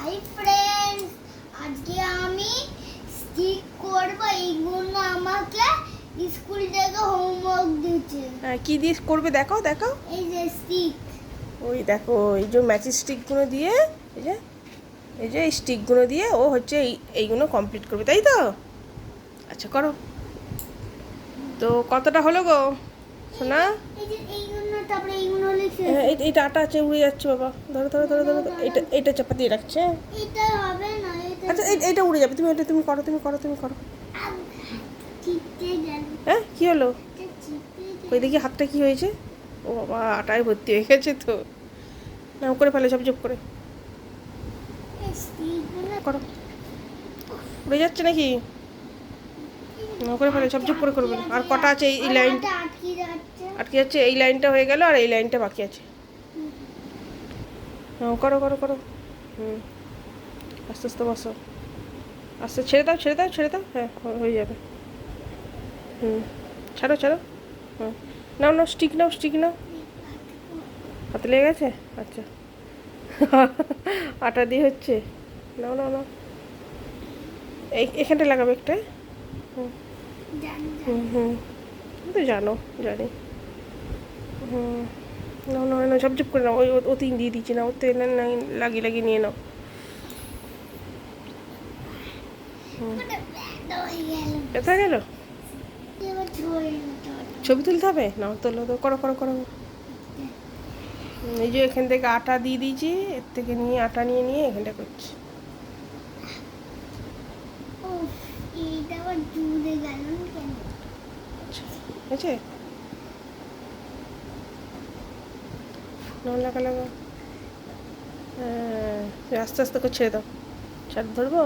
Hi friends, আজকে আমি stick করব। এইগুলো আমাকে স্কুল থেকে হোমওয়ার্ক দিয়েছে। হ্যাঁ, কি দিয়ে করবে দেখাও দেখাও। এই যে স্টিক, ওই দেখো, এই যে ম্যাচিং স্টিকগুলো দিয়ে, এই যে এই স্টিকগুলো দিয়ে ও হচ্ছে এইগুলো কমপ্লিট করবে, তাই তো? আচ্ছা করো। তো কতটা হলো গো সোনা? এই যে এইগুলো, তারপরে এইগুলো লিখে এইটা আটা আছে, উড়ে যাচ্ছে বাবা। ধরো ধরো ধরো ধরো, এইটা চাপা দিয়ে রাখছে। এটা হবে না, এটা আচ্ছা এইটা উড়ে যাবে, তুমি করো তুমি করো তুমি করো। চিপতে গেল, হ্যাঁ, কি হলো? এটা চিপতে ওই দেখি হাতটা কি হয়েছে। ও বাবা, আটায় ভর্তি হয়ে গেছে তো। না করে ফেলে ঝপঝপ করে স্টিকগুলো করো। উড়ে যাচ্ছে নাকি? না করে ফেলে ঝপঝপ করে করবেন। আর কটা আছে এই লাইন? আটকে যাচ্ছে। আটকে যাচ্ছে, এই লাইনটা হয়ে গেল আর এই লাইনটা বাকি আছে। হ্যাঁ করো করো করো। হুম, আস্তে আস্তে বসো। আস্তে ছেড়ে দাও ছেড়ে দাও ছেড়ে দাও। হ্যাঁ হয়ে যাবে। হুম, ছাড়ো ছাড়ো। হুম, নাও নাও স্টিক নাও স্টিক নাও। হাতে লেগে গেছে? আচ্ছা। আটা দিয়ে হচ্ছে। নাও নাও নাও, এখানটা লাগাবে একটা। হুম হুম হুম, তুমি তো জানো, জানি। হুম, নাও নাও নাও, ঝপঝপ করে নাও। ওই ও তিন দিয়ে দিচ্ছি না, ওর তেল লাগিয়ে লাগিয়ে নিয়ে নাও। হুম, ব্যথা গেল? ছবি তুলতে হবে? নাও তোলো তো, করো করো করো। এই যে এখান থেকে আটা দিয়ে দিয়েছি, এর থেকে নিয়ে আটা নিয়ে নিয়ে এখানটা করছি। এইটা আবার জুড়ে গেল কেন? আচ্ছা, ঠিক আছে। নাও লাগা লাগা। হ্যাঁ, আস্তে আস্তে করে ছেড়ে দাও। ছাড় ধরবো।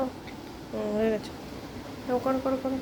হয়ে গেছে। নাও করো করো করো।